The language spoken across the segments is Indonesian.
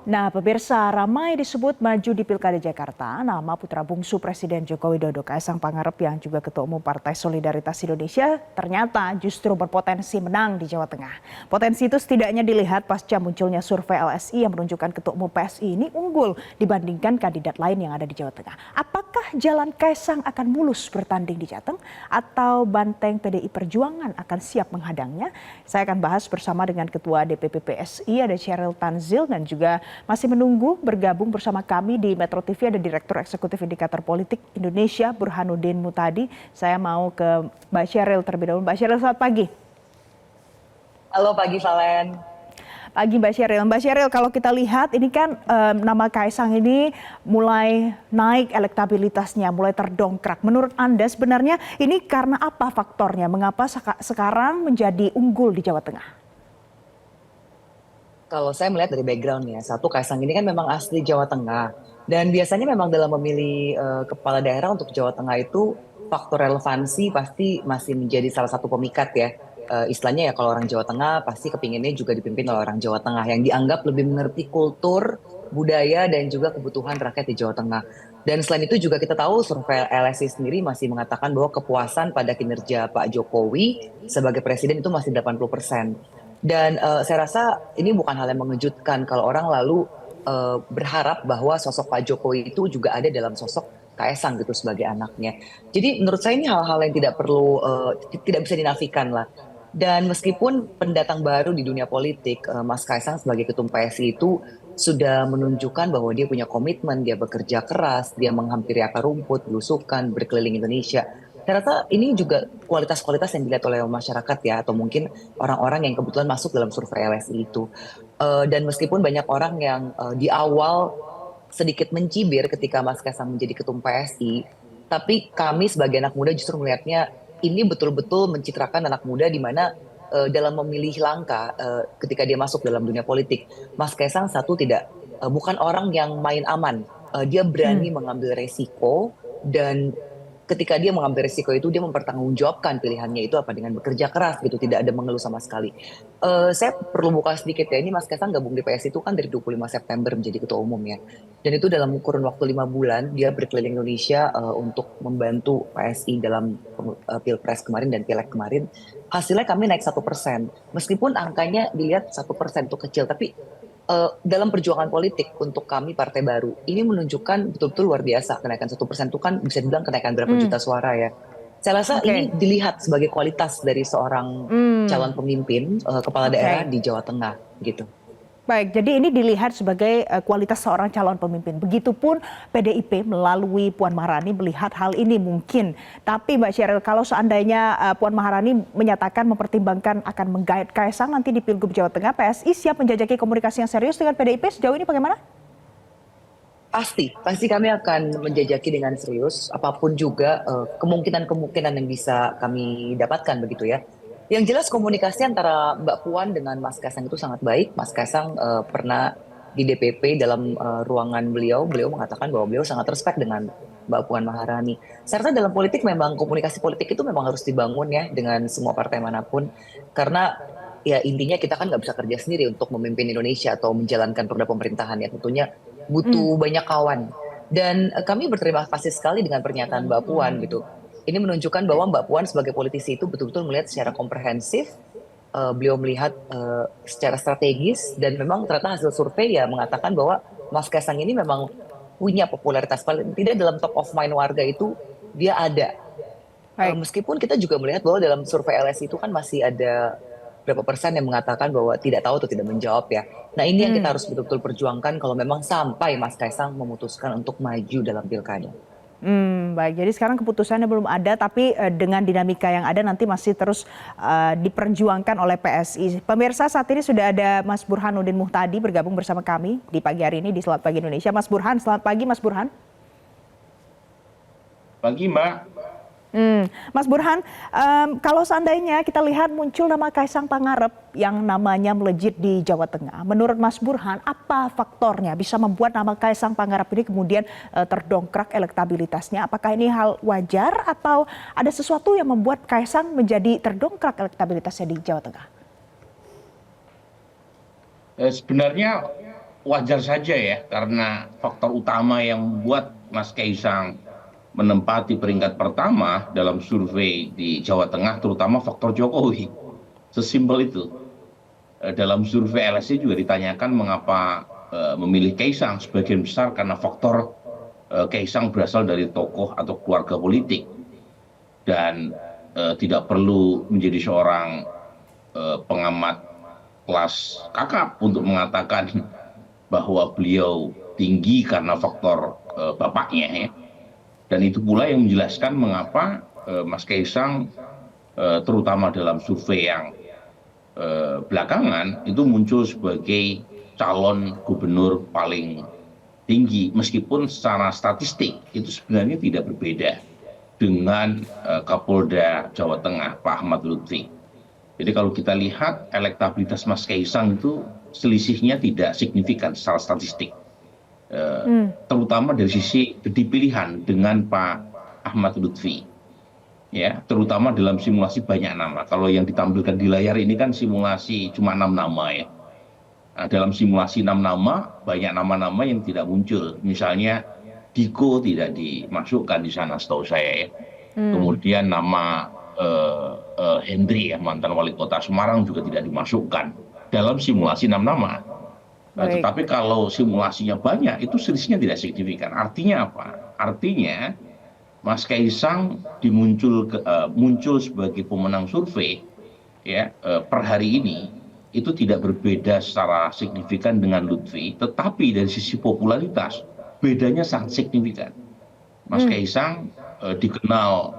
Nah, pemirsa, ramai disebut maju di Pilkada Jakarta nama putra bungsu Presiden Joko Widodo, Kaisang Pangarep yang juga Ketua Umum Partai Solidaritas Indonesia, ternyata justru berpotensi menang di Jawa Tengah. Potensi itu setidaknya dilihat pasca munculnya survei LSI yang menunjukkan Ketua Umum PSI ini unggul dibandingkan kandidat lain yang ada di Jawa Tengah. Apakah jalan Kaisang akan mulus bertanding di Jateng atau banteng PDI Perjuangan akan siap menghadangnya? Saya akan bahas bersama dengan Ketua DPP PSI, ada Sheryl Tanzil, dan juga masih menunggu bergabung bersama kami di Metro TV ada Direktur Eksekutif Indikator Politik Indonesia Burhanuddin Muhtadi. Saya mau ke Mbak Sheryl terlebih dahulu. Mbak Sheryl, selamat pagi. Halo pagi Valen. Pagi Mbak Sheryl. Mbak Sheryl, kalau kita lihat ini kan nama Kaisang ini mulai naik elektabilitasnya, mulai terdongkrak. Menurut Anda sebenarnya ini karena apa faktornya? Mengapa sekarang menjadi unggul di Jawa Tengah? Kalau saya melihat dari backgroundnya, satu Kaisang ini kan memang asli Jawa Tengah. Dan biasanya memang dalam memilih kepala daerah untuk Jawa Tengah itu faktor relevansi pasti masih menjadi salah satu pemikat ya. Istilahnya ya kalau orang Jawa Tengah pasti kepinginnya juga dipimpin oleh orang Jawa Tengah yang dianggap lebih mengerti kultur, budaya, dan juga kebutuhan rakyat di Jawa Tengah. Dan selain itu juga kita tahu survei LSI sendiri masih mengatakan bahwa kepuasan pada kinerja Pak Jokowi sebagai presiden itu masih 80%. Dan saya rasa ini bukan hal yang mengejutkan kalau orang lalu berharap bahwa sosok Pak Jokowi itu juga ada dalam sosok Kaisang gitu sebagai anaknya. Jadi menurut saya ini hal-hal yang tidak perlu, tidak bisa dinafikan lah. Dan meskipun pendatang baru di dunia politik, Mas Kaisang sebagai ketum PSI itu sudah menunjukkan bahwa dia punya komitmen, dia bekerja keras, dia menghampiri akar rumput, belusukan, berkeliling Indonesia. Saya rasa ini juga kualitas-kualitas yang dilihat oleh masyarakat ya, atau mungkin orang-orang yang kebetulan masuk dalam survei LSI itu. Dan meskipun banyak orang yang di awal sedikit mencibir ketika Mas Kaisang menjadi ketum PSI, tapi kami sebagai anak muda justru melihatnya ini betul-betul mencitrakan anak muda di mana dalam memilih langkah ketika dia masuk dalam dunia politik, Mas Kaisang satu tidak bukan orang yang main aman. Dia berani mengambil resiko dan ketika dia mengambil resiko itu dia mempertanggungjawabkan pilihannya itu apa dengan bekerja keras gitu, tidak ada mengeluh sama sekali. Saya perlu buka sedikit ya, ini Mas Kaisang gabung di PSI itu kan dari 25 September menjadi ketua umum ya. Dan itu dalam kurun waktu 5 bulan dia berkeliling Indonesia untuk membantu PSI dalam Pilpres kemarin dan Pileg kemarin. Hasilnya kami naik 1%. Meskipun angkanya dilihat 1% itu kecil, tapi dalam perjuangan politik untuk kami partai baru ini menunjukkan betul-betul luar biasa. Kenaikan 1% itu kan bisa dibilang kenaikan berapa juta suara ya. Saya rasa ini Oke. dilihat sebagai kualitas dari seorang calon pemimpin kepala daerah Oke. di Jawa Tengah gitu. Baik, jadi ini dilihat sebagai kualitas seorang calon pemimpin. Begitupun PDIP melalui Puan Maharani melihat hal ini mungkin. Tapi Mbak Sheryl, kalau seandainya Puan Maharani menyatakan mempertimbangkan akan menggait Kaisang nanti di Pilgub Jawa Tengah, PSI siap menjajaki komunikasi yang serius dengan PDIP sejauh ini bagaimana? Pasti kami akan menjajaki dengan serius apapun juga kemungkinan-kemungkinan yang bisa kami dapatkan begitu ya. Yang jelas komunikasi antara Mbak Puan dengan Mas Kaisang itu sangat baik. Mas Kaisang pernah di DPP dalam ruangan beliau mengatakan bahwa beliau sangat respect dengan Mbak Puan Maharani. Serta dalam politik memang komunikasi politik itu memang harus dibangun ya dengan semua partai manapun. Karena ya intinya kita kan nggak bisa kerja sendiri untuk memimpin Indonesia atau menjalankan roda pemerintahan ya, tentunya Hmm. butuh banyak kawan. Dan kami berterima kasih sekali dengan pernyataan Mbak Puan gitu. Ini menunjukkan bahwa Mbak Puan sebagai politisi itu betul-betul melihat secara komprehensif, beliau melihat secara strategis, dan memang ternyata hasil survei ya mengatakan bahwa Mas Kaisang ini memang punya popularitas, paling tidak dalam top of mind warga itu dia ada. Baik. Meskipun kita juga melihat bahwa dalam survei LSI itu kan masih ada berapa persen yang mengatakan bahwa tidak tahu atau tidak menjawab ya. Nah ini yang kita Hmm. harus betul-betul perjuangkan kalau memang sampai Mas Kaisang memutuskan untuk maju dalam pilkada. Baik. Jadi sekarang keputusannya belum ada, tapi dengan dinamika yang ada nanti masih terus diperjuangkan oleh PSI. Pemirsa, saat ini sudah ada Mas Burhanuddin Muhtadi bergabung bersama kami di pagi hari ini di Selamat Pagi Indonesia. Mas Burhan, selamat pagi Mas Burhan. Pagi, Mbak. Mas Burhan, kalau seandainya kita lihat muncul nama Kaisang Pangarep yang namanya melejit di Jawa Tengah, menurut Mas Burhan apa faktornya bisa membuat nama Kaisang Pangarep ini kemudian terdongkrak elektabilitasnya? Apakah ini hal wajar atau ada sesuatu yang membuat Kaisang menjadi terdongkrak elektabilitasnya di Jawa Tengah? Sebenarnya wajar saja ya, karena faktor utama yang membuat Mas Kaisang menempati peringkat pertama dalam survei di Jawa Tengah, terutama faktor Jokowi. Sesimpel itu. Dalam survei LSI juga ditanyakan mengapa memilih Kaisang, sebagian besar karena faktor Kaisang berasal dari tokoh atau keluarga politik dan tidak perlu menjadi seorang pengamat kelas kakap untuk mengatakan bahwa beliau tinggi karena faktor bapaknya ya. Dan itu pula yang menjelaskan mengapa Mas Kaisang terutama dalam survei yang belakangan itu muncul sebagai calon gubernur paling tinggi, meskipun secara statistik itu sebenarnya tidak berbeda dengan Kapolda Jawa Tengah Pak Ahmad Lutfi. Jadi kalau kita lihat elektabilitas Mas Kaisang itu selisihnya tidak signifikan secara statistik, terutama dari sisi dipilihan dengan Pak Ahmad Lutfi, ya, terutama dalam simulasi banyak nama. Kalau yang ditampilkan di layar ini kan simulasi cuma 6 nama ya. Nah, dalam simulasi 6 nama banyak nama-nama yang tidak muncul. Misalnya Diko tidak dimasukkan di sana setahu saya ya. Kemudian nama Hendri ya, mantan wali kota Semarang juga tidak dimasukkan dalam simulasi 6 nama. Tetapi kalau simulasinya banyak itu selisihnya tidak signifikan. Artinya apa? Artinya Mas Kaisang muncul sebagai pemenang survei ya per hari ini itu tidak berbeda secara signifikan dengan Lutfi, tetapi dari sisi popularitas bedanya sangat signifikan. Mas Kaisang dikenal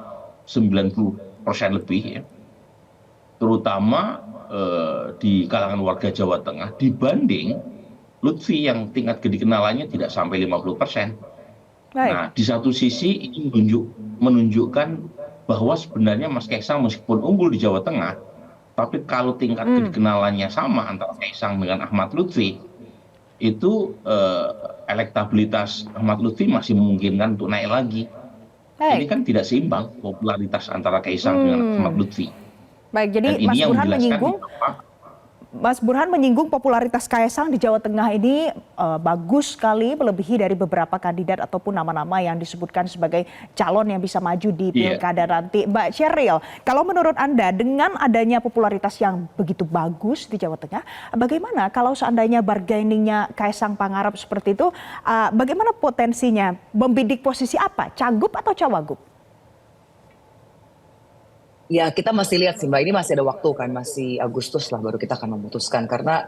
90% lebih ya, terutama di kalangan warga Jawa Tengah dibanding Lutfi yang tingkat kedikenalannya tidak sampai 50%. Nah, di satu sisi ini menunjukkan bahwa sebenarnya Mas Kaisang meskipun unggul di Jawa Tengah, tapi kalau tingkat kedikenalannya sama antara Kaisang dengan Ahmad Lutfi, itu elektabilitas Ahmad Lutfi masih memungkinkan untuk naik lagi. Ini kan tidak seimbang popularitas antara Kaisang dengan Ahmad Lutfi. Baik, jadi Mas Burhan menyinggung popularitas Kaisang di Jawa Tengah ini bagus sekali, melebihi dari beberapa kandidat ataupun nama-nama yang disebutkan sebagai calon yang bisa maju di pilkada nanti. Mbak Sheryl, kalau menurut Anda dengan adanya popularitas yang begitu bagus di Jawa Tengah, bagaimana kalau seandainya bargainingnya Kaisang Pangarep seperti itu, bagaimana potensinya membidik posisi apa, cagup atau cawagup? Ya, kita masih lihat sih Mbak, ini masih ada waktu kan, masih Agustus lah baru kita akan memutuskan. Karena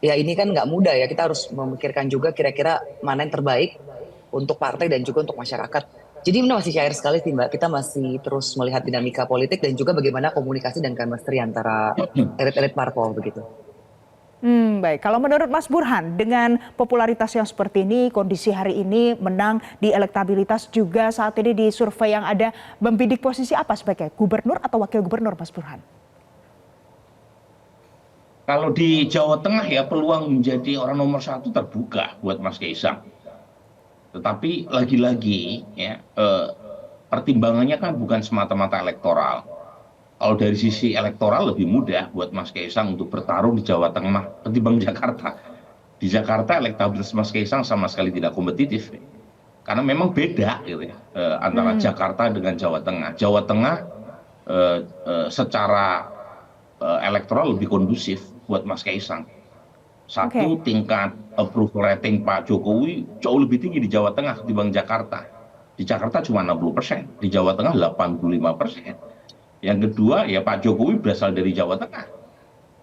ya ini kan nggak mudah ya, kita harus memikirkan juga kira-kira mana yang terbaik untuk partai dan juga untuk masyarakat. Jadi ini masih cair sekali sih Mbak, kita masih terus melihat dinamika politik dan juga bagaimana komunikasi dan chemistry antara elit-elit parpol begitu. Baik, kalau menurut Mas Burhan, dengan popularitas yang seperti ini, kondisi hari ini menang di elektabilitas juga saat ini di survei yang ada, membidik posisi apa sebagai gubernur atau wakil gubernur, Mas Burhan? Kalau di Jawa Tengah ya peluang menjadi orang nomor 1 terbuka buat Mas Kaisang. Tetapi lagi-lagi ya pertimbangannya kan bukan semata-mata elektoral. Kalau dari sisi elektoral lebih mudah buat Mas Kaisang untuk bertarung di Jawa Tengah ketimbang Jakarta. Di Jakarta elektabilitas Mas Kaisang sama sekali tidak kompetitif. Karena memang beda gitu ya, antara Jakarta dengan Jawa Tengah. Jawa Tengah secara elektoral lebih kondusif buat Mas Kaisang. Satu, tingkat approval rating Pak Jokowi jauh lebih tinggi di Jawa Tengah ketimbang Jakarta. Di Jakarta cuma 60%, di Jawa Tengah 85%. Yang kedua ya Pak Jokowi berasal dari Jawa Tengah.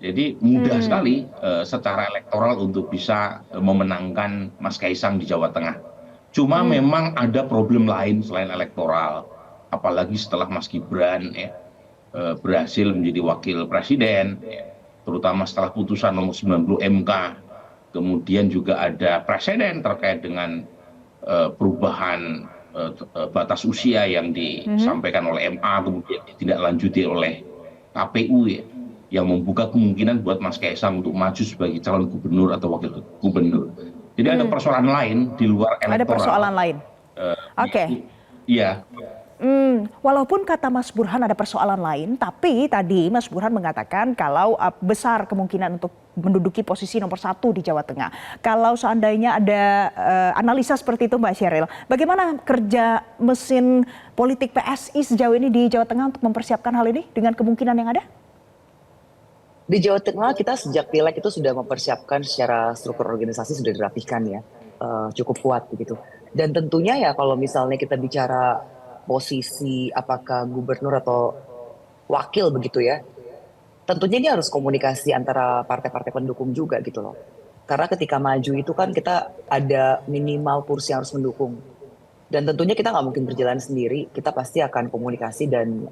Jadi mudah sekali secara elektoral untuk bisa memenangkan Mas Kaisang di Jawa Tengah. Cuma memang ada problem lain selain elektoral. Apalagi setelah Mas Gibran ya, berhasil menjadi wakil presiden, ya, terutama setelah putusan nomor 90 MK. Kemudian juga ada presiden terkait dengan perubahan batas usia yang disampaikan oleh MA kemudian ditindaklanjuti oleh KPU ya, yang membuka kemungkinan buat Mas Kaisang untuk maju sebagai calon gubernur atau wakil gubernur. Jadi ada persoalan lain di luar elektoral. Ada persoalan lain. Oke. Iya. Walaupun kata Mas Burhan ada persoalan lain, tapi tadi Mas Burhan mengatakan kalau besar kemungkinan untuk menduduki posisi nomor 1 di Jawa Tengah. Kalau seandainya ada analisa seperti itu Mbak Sheryl, bagaimana kerja mesin politik PSI sejauh ini di Jawa Tengah untuk mempersiapkan hal ini dengan kemungkinan yang ada? Di Jawa Tengah kita sejak pileg itu sudah mempersiapkan secara struktur organisasi sudah dirapihkan ya, cukup kuat begitu. Dan tentunya ya kalau misalnya kita bicara posisi apakah gubernur atau wakil begitu ya, tentunya ini harus komunikasi antara partai-partai pendukung juga gitu loh. Karena ketika maju itu kan kita ada minimal kursi yang harus mendukung. Dan tentunya kita nggak mungkin berjalan sendiri, kita pasti akan komunikasi dan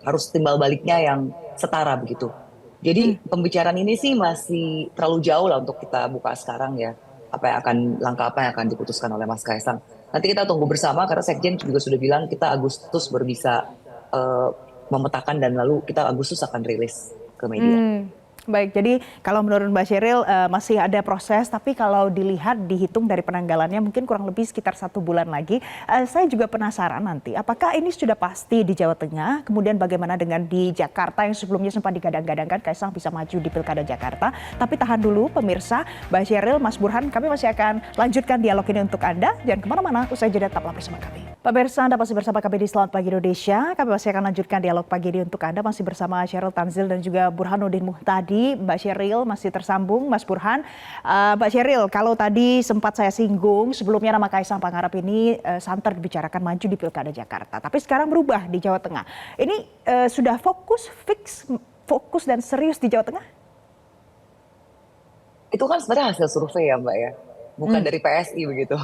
harus timbal baliknya yang setara begitu. Jadi pembicaraan ini sih masih terlalu jauh lah untuk kita buka sekarang ya. Langkah apa yang akan diputuskan oleh Mas Kaisang. Nanti kita tunggu bersama karena Sekjen juga sudah bilang kita Agustus baru bisa memetakan dan lalu kita Agustus akan rilis ke media. Baik, jadi kalau menurut Mbak Sheryl masih ada proses, tapi kalau dihitung dari penanggalannya mungkin kurang lebih sekitar 1 bulan lagi. Saya juga penasaran nanti, apakah ini sudah pasti di Jawa Tengah, kemudian bagaimana dengan di Jakarta yang sebelumnya sempat digadang-gadangkan Kaisang bisa maju di Pilkada Jakarta. Tapi tahan dulu pemirsa, Mbak Sheryl, Mas Burhan, kami masih akan lanjutkan dialog ini untuk Anda. Jangan kemana-mana, usai jeda tetaplah bersama kami. Pemirsa, Anda masih bersama kami di Selamat Pagi Indonesia. Kami masih akan lanjutkan dialog pagi ini untuk Anda, masih bersama Syahrul Tanzil dan juga Burhanuddin Muhtadi. Mbak Sheryl masih tersambung, Mas Burhan. Mbak Sheryl, kalau tadi sempat saya singgung, sebelumnya nama Kaisang Pangarep ini santer dibicarakan maju di Pilkada Jakarta. Tapi sekarang berubah di Jawa Tengah. Ini sudah fokus dan serius di Jawa Tengah? Itu kan sebenarnya hasil survei ya Mbak ya, bukan dari PSI begitu.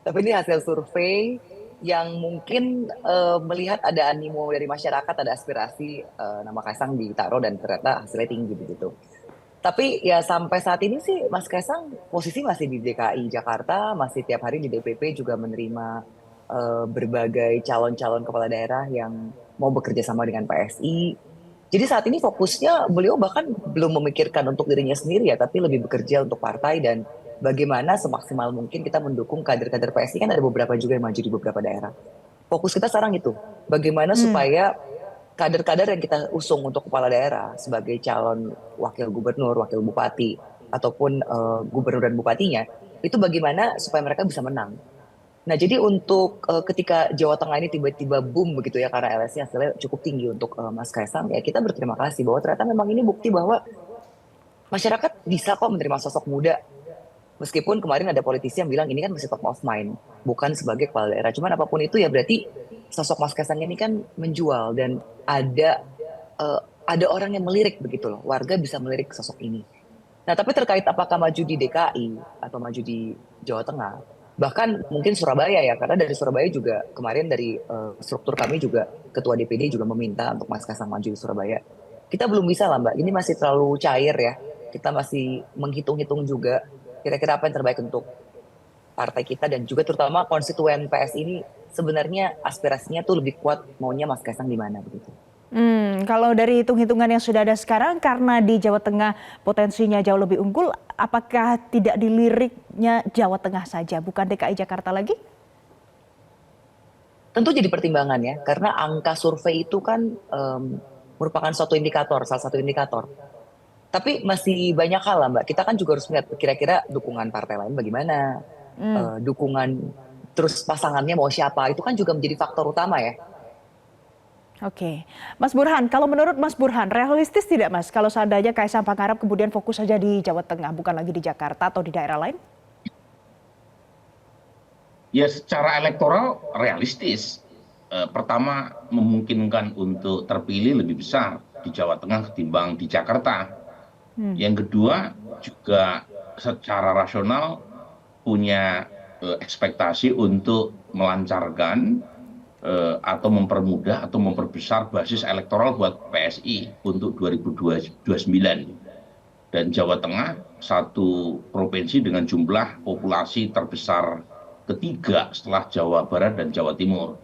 Tapi ini hasil survei yang mungkin melihat ada animo dari masyarakat, ada aspirasi nama Kaisang ditaruh dan ternyata hasilnya tinggi begitu. Tapi ya sampai saat ini sih Mas Kaisang posisi masih di DKI Jakarta, masih tiap hari di DPP juga menerima berbagai calon-calon kepala daerah yang mau bekerja sama dengan PSI. Jadi saat ini fokusnya beliau bahkan belum memikirkan untuk dirinya sendiri ya, tapi lebih bekerja untuk partai dan bagaimana semaksimal mungkin kita mendukung kader-kader PSI, kan ada beberapa juga yang maju di beberapa daerah. Fokus kita sekarang itu, bagaimana supaya kader-kader yang kita usung untuk kepala daerah sebagai calon wakil gubernur, wakil bupati, ataupun gubernur dan bupatinya, itu bagaimana supaya mereka bisa menang. Nah jadi untuk ketika Jawa Tengah ini tiba-tiba boom begitu ya, karena LSI hasilnya cukup tinggi untuk Mas Kaisang, ya kita berterima kasih bahwa ternyata memang ini bukti bahwa masyarakat bisa kok menerima sosok muda. Meskipun kemarin ada politisi yang bilang ini kan masih top of mind, bukan sebagai kepala daerah. Cuman apapun itu ya berarti sosok Mas Kaisang ini kan menjual dan ada orang yang melirik begitu loh. Warga bisa melirik sosok ini. Nah tapi terkait apakah maju di DKI atau maju di Jawa Tengah, bahkan mungkin Surabaya ya, karena dari Surabaya juga kemarin dari struktur kami juga Ketua DPD juga meminta untuk Mas Kaisang maju di Surabaya. Kita belum bisa lah Mbak, ini masih terlalu cair ya. Kita masih menghitung-hitung juga kira-kira apa yang terbaik untuk partai kita dan juga terutama konstituen PS ini sebenarnya aspirasinya tuh lebih kuat maunya Mas Kaisang di mana begitu. Kalau dari hitung-hitungan yang sudah ada sekarang, karena di Jawa Tengah potensinya jauh lebih unggul, apakah tidak diliriknya Jawa Tengah saja, bukan DKI Jakarta lagi? Tentu jadi pertimbangan ya, karena angka survei itu kan merupakan suatu indikator, salah satu indikator. Tapi masih banyak hal lah Mbak, kita kan juga harus melihat kira-kira dukungan partai lain bagaimana, dukungan terus pasangannya mau siapa, itu kan juga menjadi faktor utama ya. Oke, Mas Burhan, kalau menurut Mas Burhan, realistis tidak Mas kalau seandainya Kaisang Pangarep kemudian fokus saja di Jawa Tengah, bukan lagi di Jakarta atau di daerah lain? Ya secara elektoral realistis. Pertama memungkinkan untuk terpilih lebih besar di Jawa Tengah ketimbang di Jakarta. Yang kedua juga secara rasional punya ekspektasi untuk melancarkan atau mempermudah atau memperbesar basis elektoral buat PSI untuk 2029. Dan Jawa Tengah satu provinsi dengan jumlah populasi terbesar ketiga setelah Jawa Barat dan Jawa Timur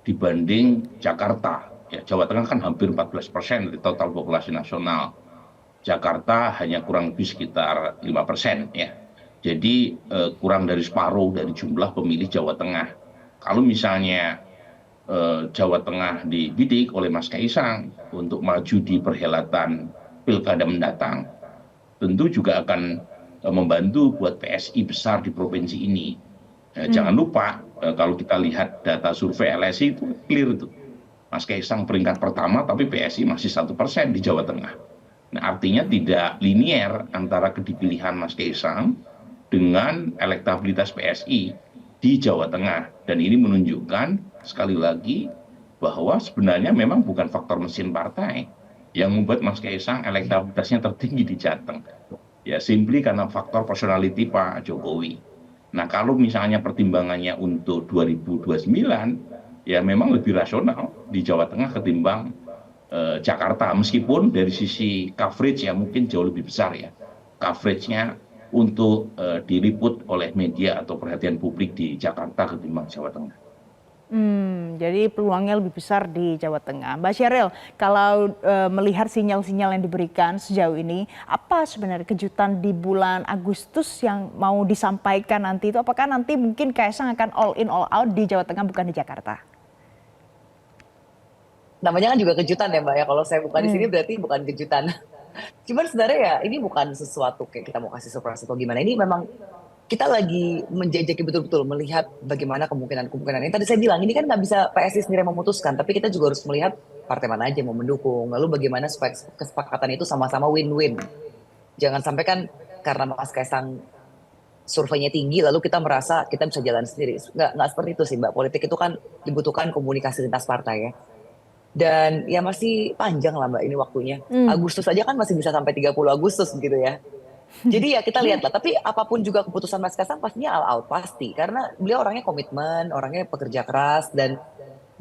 dibanding Jakarta. Ya, Jawa Tengah kan hampir 14% dari total populasi nasional. Jakarta hanya kurang lebih sekitar 5% ya. Jadi kurang dari separuh dari jumlah pemilih Jawa Tengah. Kalau misalnya Jawa Tengah dibidik oleh Mas Kaisang untuk maju di perhelatan pilkada mendatang, tentu juga akan membantu buat PSI besar di provinsi ini. Jangan lupa kalau kita lihat data survei LSI itu clear itu. Mas Kaisang peringkat pertama tapi PSI masih 1% di Jawa Tengah. Nah, artinya tidak linier antara kedipilihan Mas Kaisang dengan elektabilitas PSI di Jawa Tengah. Dan ini menunjukkan sekali lagi bahwa sebenarnya memang bukan faktor mesin partai yang membuat Mas Kaisang elektabilitasnya tertinggi di Jateng. Ya, simply karena faktor personality Pak Jokowi. Nah, kalau misalnya pertimbangannya untuk 2029, ya memang lebih rasional di Jawa Tengah ketimbang Jakarta. Meskipun dari sisi coverage ya mungkin jauh lebih besar ya. Coverage-nya untuk diliput oleh media atau perhatian publik di Jakarta ketimbang Jawa Tengah. Jadi peluangnya lebih besar di Jawa Tengah. Mbak Sheryl, kalau melihat sinyal-sinyal yang diberikan sejauh ini, apa sebenarnya kejutan di bulan Agustus yang mau disampaikan nanti itu? Apakah nanti mungkin Kaisang akan all in all out di Jawa Tengah bukan di Jakarta? Namanya kan juga kejutan ya Mbak ya. Kalau saya bukan di sini berarti bukan kejutan. Cuman sebenarnya ya ini bukan sesuatu kayak kita mau kasih surprise atau gimana. Ini memang kita lagi menjajaki betul-betul melihat bagaimana kemungkinan-kemungkinan. Yang tadi saya bilang ini kan nggak bisa PSI sendiri memutuskan, tapi kita juga harus melihat partai mana aja yang mau mendukung. Lalu bagaimana supaya kesepakatan itu sama-sama win-win. Jangan sampai kan karena Mas Kaisang surveinya tinggi lalu kita merasa kita bisa jalan sendiri. Nggak seperti itu sih Mbak. Politik itu kan dibutuhkan komunikasi lintas partai ya. Dan ya masih panjang lah Mbak ini waktunya. Agustus aja kan masih bisa sampai 30 Agustus gitu ya. Jadi ya kita lihat lah. Tapi apapun juga keputusan Mas Kaisang pastinya all out pasti. Karena beliau orangnya komitmen, orangnya pekerja keras. Dan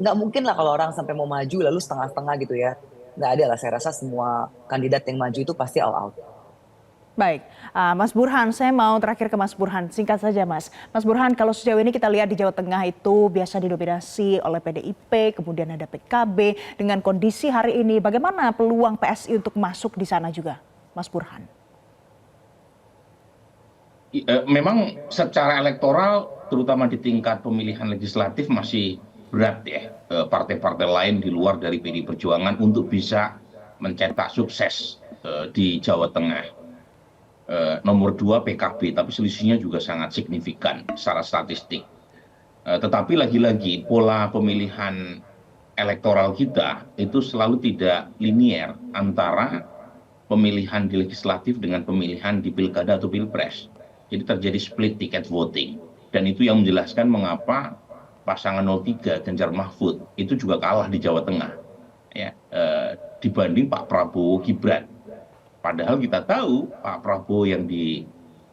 nggak mungkin lah kalau orang sampai mau maju lalu setengah-setengah gitu ya. Nggak ada lah, saya rasa semua kandidat yang maju itu pasti all out. Baik, Mas Burhan, saya mau terakhir ke Mas Burhan. Singkat saja Mas. Mas Burhan, kalau sejauh ini kita lihat di Jawa Tengah itu biasa didominasi oleh PDIP, kemudian ada PKB. Dengan kondisi hari ini, bagaimana peluang PSI untuk masuk di sana juga, Mas Burhan? Memang secara elektoral, terutama di tingkat pemilihan legislatif masih berat ya partai-partai lain di luar dari PDI Perjuangan untuk bisa mencetak sukses di Jawa Tengah. Nomor 2 PKB, tapi selisihnya juga sangat signifikan secara statistik. Tetapi lagi-lagi pola pemilihan elektoral kita itu selalu tidak linier antara pemilihan di legislatif dengan pemilihan di pilkada atau pilpres. Jadi terjadi split ticket voting. Dan itu yang menjelaskan mengapa pasangan 03 Ganjar Mahfud itu juga kalah di Jawa Tengah ya, dibanding Pak Prabowo Gibran. Padahal kita tahu Pak Prabowo yang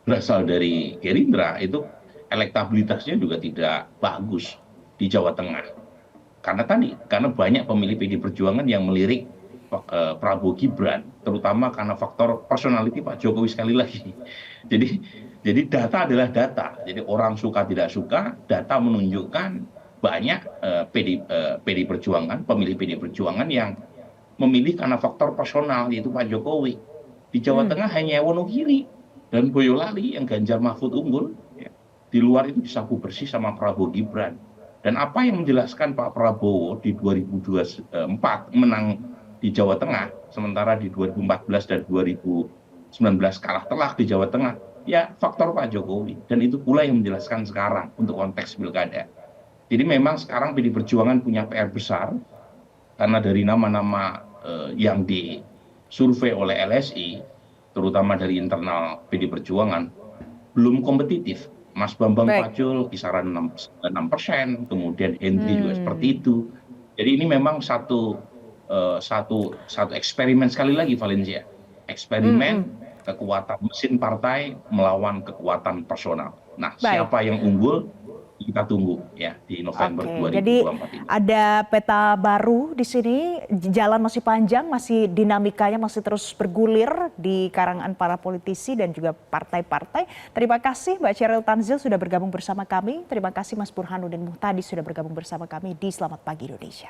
berasal dari Gerindra itu elektabilitasnya juga tidak bagus di Jawa Tengah. Karena banyak pemilih PDI Perjuangan yang melirik Prabowo Gibran, terutama karena faktor personality Pak Jokowi sekali lagi. Jadi data adalah data. Jadi orang suka tidak suka, data menunjukkan banyak PDI Perjuangan, pemilih PDI Perjuangan yang memilih karena faktor personal yaitu Pak Jokowi. Di Jawa Tengah hanya Wonogiri dan Boyolali yang Ganjar Mahfud unggul. Ya. Di luar itu disapu bersih sama Prabowo Gibran. Dan apa yang menjelaskan Pak Prabowo di 2024 menang di Jawa Tengah, sementara di 2014 dan 2019 kalah telak di Jawa Tengah, ya faktor Pak Jokowi. Dan itu pula yang menjelaskan sekarang untuk konteks pilkada. Jadi memang sekarang PDI Perjuangan punya PR besar, karena dari nama-nama yang disurvei oleh LSI, terutama dari internal PDI Perjuangan, belum kompetitif. Mas Bambang Pacul kisaran 6%, kemudian Hendri juga seperti itu. Jadi ini memang satu eksperimen sekali lagi Valencia. Eksperimen kekuatan mesin partai melawan kekuatan personal. Nah, siapa yang unggul? Kita tunggu ya di November 2024 jadi ini. ada peta baru di sini, jalan masih panjang, masih dinamikanya masih terus bergulir di karangan para politisi dan juga partai-partai. Terima kasih Mbak Sheryl Tanzil sudah bergabung bersama kami. Terima kasih Mas Burhanuddin Muhtadi sudah bergabung bersama kami di Selamat Pagi Indonesia.